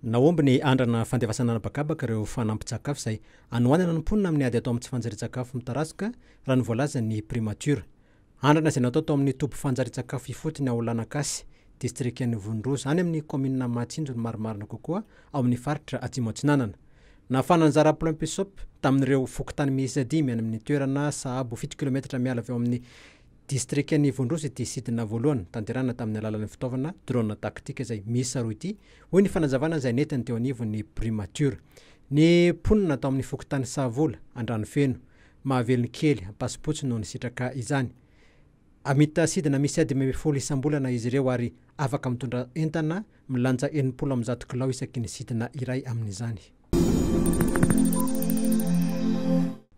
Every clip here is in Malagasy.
Naomby ny andrana fandevasana anabakabaka ireo fanampin-tsakafo izay anohanana ny mponina amin'ny ady atao amin'ny tsy fanjari-tsakafo mitarasoka raha ny voalaza ny primature. Andrana izay natao amin'ny tobo fanjari-tsakafo ifotony ao Lanakasy, distrikan'ny Vondrosa, any amin'ny commune Mahatsinjo ny marimarina kokoa ao amin'ny faritra Atsimo Atsinanana. Nahafana anjara Plein Pisop tamin'ireo fokontany miisa 10 any amin'ny toerana sahabo 7 km miala avy ao amin'ny distrikan'ny Vondrosa ity sidina voalohany tanterana tamin'ny alalan'ny fitaovana drone taktika izay miisa roa ity hoy ny fanazavana izay netiny teo anivon'ny primature. Ny mponina atao amin'ny fokontany Savola Andrano Feno mahavelony kely pasipotsy noho ny sitraka izany. Amita sidina misy 10 isam-bolana izy ireo ary afaka mitondra entana milanja 70 kilao isaky ny sidina iray amin'izany.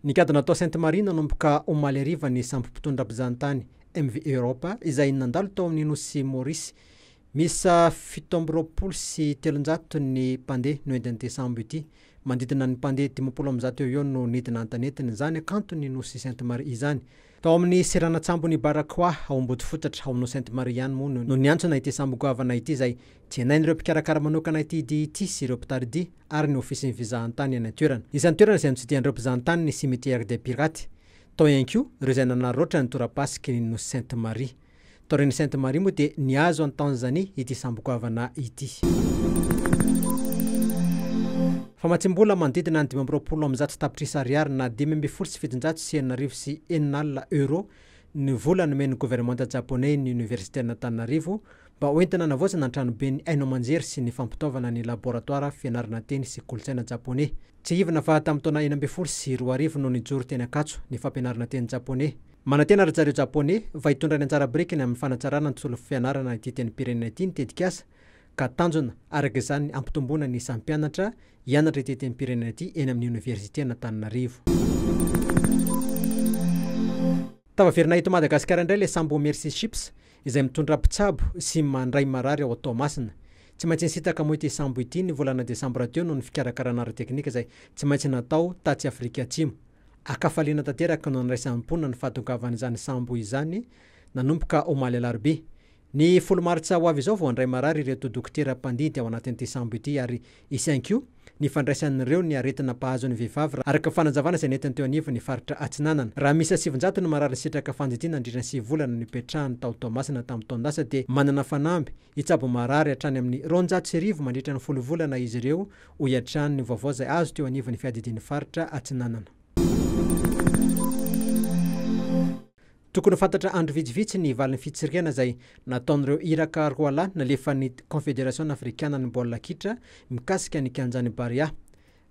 Nikadina atao Sainte-Marie nanomboka omaly ariva ny sambo mpitondra mpizahatany MV Europa izay nandalo tao amin'ny nosy Maurice. Misa 730 ny mpandeha no entin'ity sambo ity. Mandidina ny mpandeha 50 eo no nidina antanetiny izany akanto ny nosy Sainte-Marie izany. Tao amin'ny seranatsambo ny Barakoa ao ambody fotatra ao no Sainte-Marie ihany moa no niantsona ity sambo goavana ity izay tsy hainain'ireo mpikarakara manokana ity dia ity sy ireo mpitaridia ary ny ofisin'ny fizahantany any an-toerana. Isan'ny toerana izay notsidihan'ireo mpizahantany ny cimetière des Pirates. Tao ihany koa ireo izay nanaroatra ny torapasiky ny nosy Sainte-Marie. Tao reny Sainte-Marie moa dia niazo en Tanzanie ity sambo goavana ity. Famatsimbola mandidina ny 520 tapitrisa ariary na 5,770 euro ny vola nomeny gouvernement japonais ny université n'Antananarivo mba hoentina navoazana ny tranobe ny haino amanjery sy ny fampitaovana ny laboratoire fianarana teny sy kolontsaina japonais. Tsy ivana fa tamin'ny taona 2012 no nijoro teny Ankatso ny fampianarana teny japonais. Manantena ry zareo japonais va hitondra ny anjara birikiny amin'ny fanatsarana ny tsolo fianarana ity teny pirenena ity ny tetikasa ka tanjona araka izany ampitomboana ny sampianatra hianatra ity teny pirenena ity eny amin'ny université n'Antananarivo. Tavaverina eto Madagasikara indray le sambo Merci Chips izay mitondra mpitsabo sy mandray marary ao Toamasina. Tsy maintsy nisitaka moa ity sambo ity ny volana desambra teo noho ny fikarakarana ara-teknika izay tsy maintsy natao taty Afrika Atsimo. Akafaliana tanteraka no niraisan'ny mponina ny fahatongavan'izany sambo izany nanomboka omaly alarobia. Ny folomaritsa ho avy izao vao andray marary ireto dokotera mpandidy ao anatin'ity sambo ity ary isanko ny fandraisan'ireo ny aretina mpahazo ny vehivavy araka fanazavana izay netiny teo anivony faritra Atsinanana. Raha misy 700 no marary sitraka fandidiana andritra 9 volana ny petrahany tao Toamasina tamin'ny taondasa dia manana fanamby hitsabo marary hatrany amin'ny 200,000 mandritra ny 10 volana izy ireo ho hiatrany ny vaovao izay azo teo anivony fiadidian'ny faritra Atsinanana. Tokony fantatra andro vitsivitsy ny valin'ny fitsiriana izay nataon'ireo iraka roa lahy nalefan'ny Confédération africaine ny baolina kitra mikasika ny kianjan'ny Baria.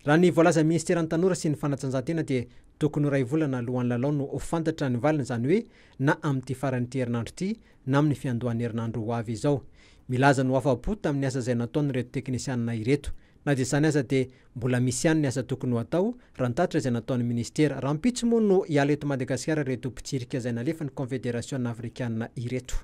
Raha ny voalaza ministera ny tanora sy ny fanatsanjahantena dia tokony ray volana alohan'ny lalao no ho fantatra ny valiny izany hoe na amin'ity faran'ity herinandro ity na amin'ny fiandohan'ny herinandro ho avy izao. Milaza no afa-po tamin'ny asa izay nataon'ireto teknisianina ireto. Na dia izany aza dia mbola misy ihany ny asa tokony ho atao raha nitatra izay nataon'ny ministera. Raha mpitso moa no hiala eto Madagasikara reto mpitsirika izay nalefan'ny Confédération africaine ireto.